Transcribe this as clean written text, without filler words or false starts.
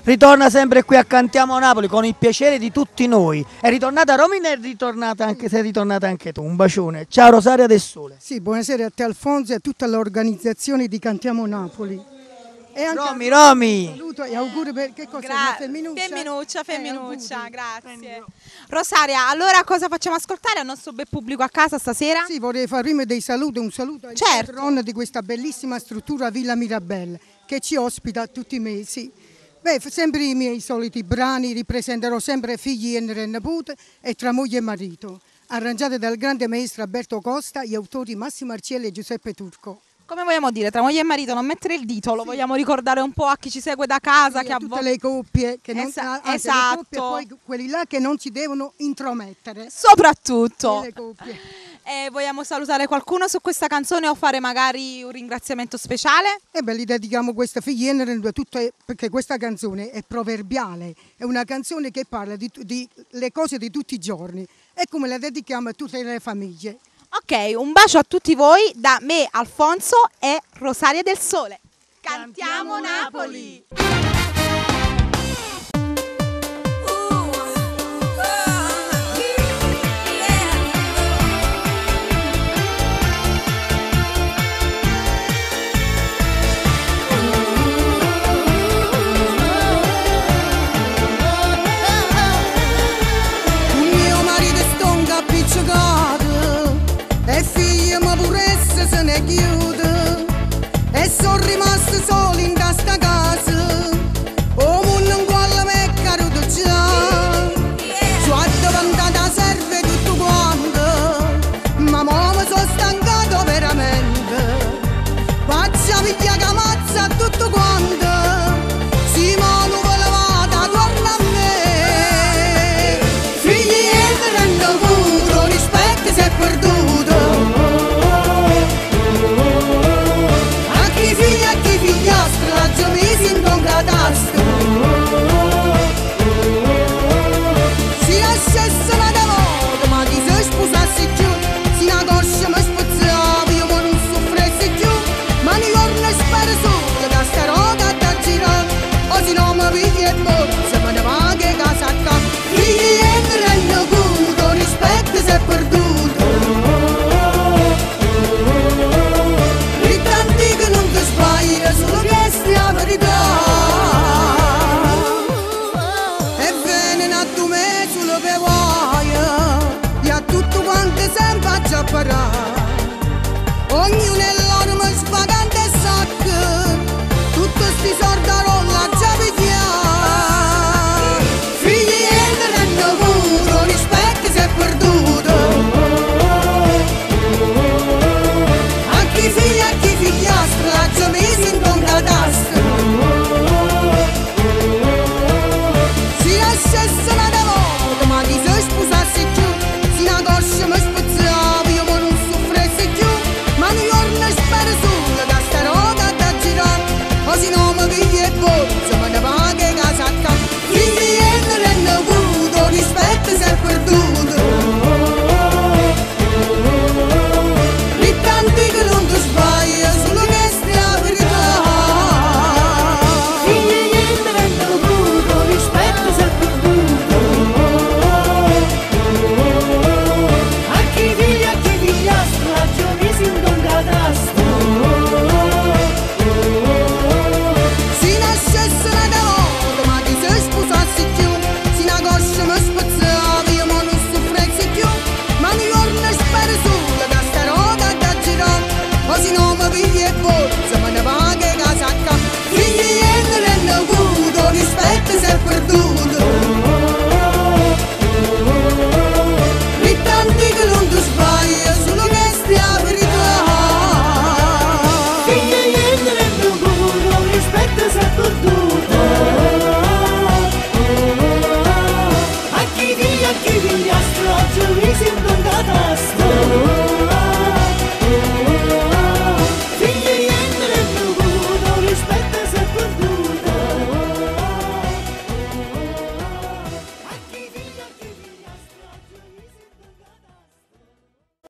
ritorna sempre qui a Cantiamo Napoli con il piacere di tutti noi. È ritornata Romina, è ritornata anche, sei ritornata anche tu. Un bacione. Ciao Rosaria del Sole. Sì, buonasera a te Alfonso e a tutta l'organizzazione di Cantiamo Napoli. E anche Romy. Saluto e auguri per che cosa? Femminuccia, grazie. Rosaria, allora cosa facciamo ascoltare al nostro bel pubblico a casa stasera? Sì, vorrei fare prima dei saluti, un saluto al patron di questa bellissima struttura Villa Mirabelle che ci ospita tutti i mesi. Beh, sempre i miei soliti brani, ripresenterò sempre Figli e nipote e Tra moglie e marito, arrangiate dal grande maestro Alberto Costa, gli autori Massimo Arcielli e Giuseppe Turco. Come vogliamo dire, tra moglie e marito, non mettere il dito, lo vogliamo ricordare un po' a chi ci segue da casa. Sì, che a tutte le coppie, che non, esatto. Le coppie, poi quelli là che non si devono intromettere. Soprattutto. Le coppie. E vogliamo salutare qualcuno su questa canzone o fare magari un ringraziamento speciale? E beh, gli dedichiamo questa figliera perché questa canzone è proverbiale, è una canzone che parla di le cose di tutti i giorni e come la dedichiamo a tutte le famiglie. Ok, un bacio a tutti voi da me, Alfonso e Rosaria del Sole. Cantiamo Napoli! E figli ma pure se ne chiude e sono rimasto solo in questa casa o mondo in quale me è caduto già cioè davanti serve tutto quanto ma mi sono stancato veramente faccia piglia che ammazza tutto quanto si mano volevata torna a me figli e rendo puro rispetto se è perduto si lasciasse la devoto ma chi si sposassi più si una coscia mi spazzava io ma non soffressi più ma ne corno e spero solo che sta roda da girare o se no mi pigli e borsa me ne va che casa a casa figli e mi rendo conto rispetto se è perduto i tanti che non ti sbaglia solo questa è la verità sempre a parare